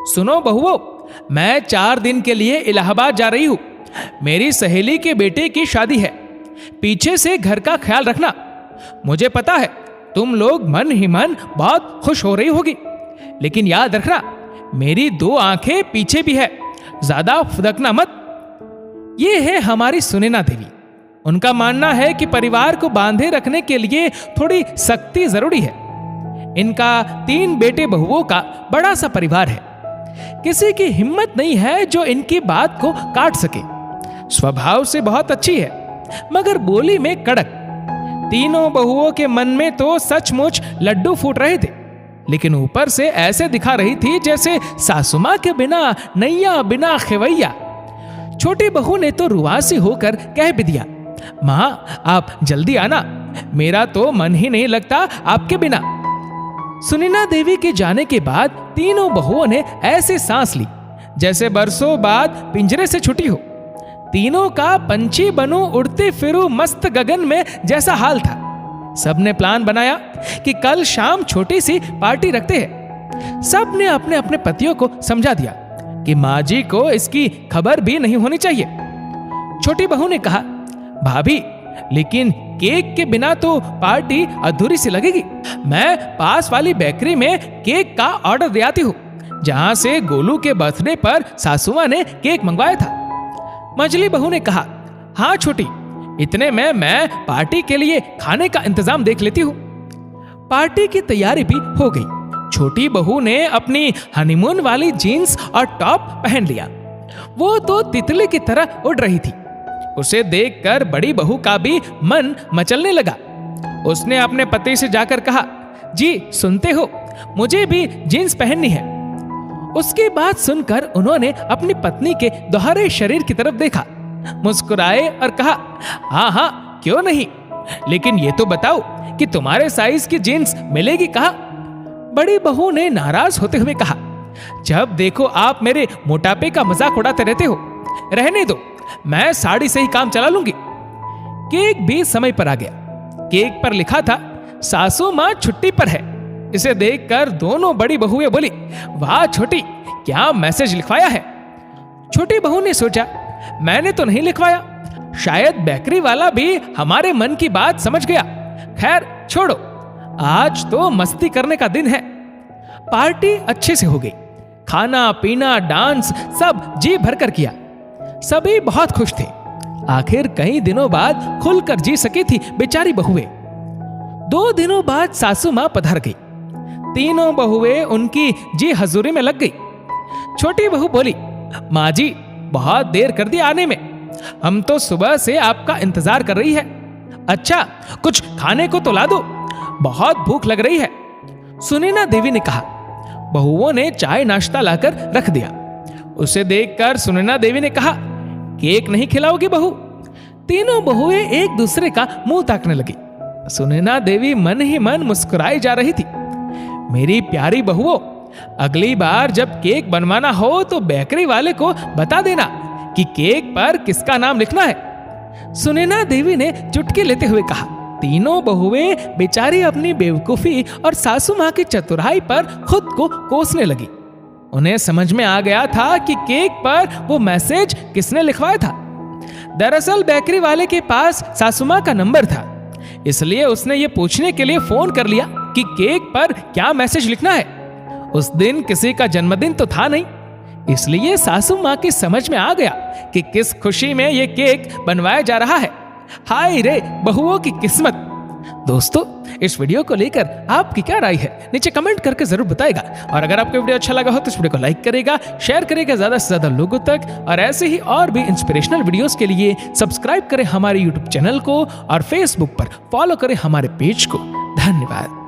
सुनो बहुओं, मैं 4 दिन के लिए इलाहाबाद जा रही हूं। मेरी सहेली के बेटे की शादी है। पीछे से घर का ख्याल रखना। मुझे पता है तुम लोग मन ही मन बहुत खुश हो रही होगी, लेकिन याद रखना मेरी 2 आंखें पीछे भी है, ज्यादा फुदकना मत। ये है हमारी सुनैना देवी। उनका मानना है कि परिवार को बांधे रखने के लिए थोड़ी सख्ती जरूरी है। इनका 3 बेटे बहुओं का बड़ा सा परिवार है। किसी की हिम्मत नहीं है जो इनकी बात को काट सके। स्वभाव से बहुत अच्छी है, मगर बोली में कड़क। तीनों बहुओं के मन में तो सचमुच लड्डू फूट रहे थे, लेकिन ऊपर से ऐसे दिखा रही थी जैसे सासुमां के बिना नैया बिना खेवैया। छोटी बहू ने तो रुआसी होकर कह भी दिया, मां आप जल्दी आना, मेरा तो मन ही नहीं लगता आपके बिना। सुनैना देवी के जाने के बाद तीनों बहुओं ने ऐसे सांस ली जैसे बरसों बाद पिंजरे से छुटी हो। तीनों का पंछी बनूं उड़ते फिरूं मस्त गगन में जैसा हाल था। सबने प्लान बनाया कि कल शाम छोटी सी पार्टी रखते हैं। सबने अपने अपने पतियों को समझा दिया कि माँ जी को इसकी खबर भी नहीं होनी चाहिए। छोटी बहू ने कहा, भाभी लेकिन केक के बिना तो पार्टी अधूरी सी लगेगी। मैं पास वाली बेकरी में केक का ऑर्डर दे आती हूँ, जहां से गोलू के बर्थडे पर सासुआ ने केक मंगवाया था। मझली बहू ने कहा, हाँ छोटी, इतने में मैं पार्टी के लिए खाने का इंतजाम देख लेती हूँ। पार्टी की तैयारी भी हो गई। छोटी बहू ने अपनी हनीमून वाली जीन्स और टॉप पहन लिया। वो तो तितली की तरह उड़ रही थी। उसे देखकर बड़ी बहू का भी मन मचलने लगा। उसने अपने पति से जाकर कहा, जी सुनते हो, मुझे भी जीन्स पहननी है। उसकी बात सुनकर उन्होंने अपनी पत्नी के दोहरे शरीर की तरफ देखा, मुस्कुराए और कहा, हाँ हाँ क्यों नहीं, लेकिन ये तो बताओ कि तुम्हारे साइज की जीन्स मिलेगी कहाँ? बड़ी बहू ने नाराज होते हुए कहा, जब देखो आप मेरे मोटापे का मजाक उड़ाते रहते हो, रहने दो, मैं साड़ी से ही काम चला लूंगी। केक भी समय पर आ गया। केक पर लिखा था, सासू मां छुट्टी पर है। इसे देखकर दोनों बड़ी बहुएं बोली, वाह छोटी, क्या मैसेज लिखवाया है? छोटी बहू ने सोचा, मैंने तो नहीं लिखवाया, शायद बेकरी वाला भी हमारे मन की बात समझ गया। खैर छोड़ो, आज तो मस्ती करने का दिन है। पार्टी अच्छे से हो गई। खाना पीना डांस सब जी भरकर किया। सभी बहुत खुश थे। आखिर कई दिनों बाद खुलकर जी सकी थी बेचारी बहुएं। 2 दिनों बाद सासू मां पधार गई। तीनों बहुएं उनकी जी हजूरी में लग गई। छोटी बहू बोली, माँ जी बहुत देर कर दी आने में, हम तो सुबह से आपका इंतजार कर रही है। अच्छा कुछ खाने को तो ला दो, बहुत भूख लग रही है। सुनैना देवी ने कहा। बहुओं ने चाय नाश्ता लाकर रख दिया। उसे देखकर सुनैना देवी ने कहा, केक नहीं खिलाओगी बहू? तीनों बहुएं एक दूसरे का मुंह ताकने लगी। सुनैना देवी मन ही मन मुस्कुराई जा रही थी। मेरी प्यारी बहुओं, अगली बार जब केक बनवाना हो तो बेकरी वाले को बता देना कि केक पर किसका नाम लिखना है। सुनैना देवी ने चुटकी लेते हुए कहा। तीनों बहुएं बेचारी अपनी बेवकूफी और सासू मां की चतुराई पर खुद को कोसने लगी। उन्हें समझ में आ गया था कि केक पर वो मैसेज किसने लिखवाया था। दरअसल बेकरी वाले के पास सासू मां का नंबर था, इसलिए उसने ये पूछने के लिए फोन कर लिया कि केक पर क्या मैसेज लिखना है। उस दिन किसी का जन्मदिन तो था नहीं, इसलिए सासू मां की समझ में आ गया कि किस खुशी में ये केक बनवाया जा रहा है। हाय रे बहुओं की किस्मत। दोस्तों, इस वीडियो को लेकर आपकी क्या राय है, नीचे कमेंट करके जरूर बताएगा। और अगर आपको वीडियो अच्छा लगा हो तो इस वीडियो को लाइक करेगा, शेयर करेगा ज्यादा से ज्यादा लोगों तक। और ऐसे ही और भी इंस्पिरेशनल वीडियोस के लिए सब्सक्राइब करें हमारे यूट्यूब चैनल को और फेसबुक पर फॉलो करें हमारे पेज को। धन्यवाद।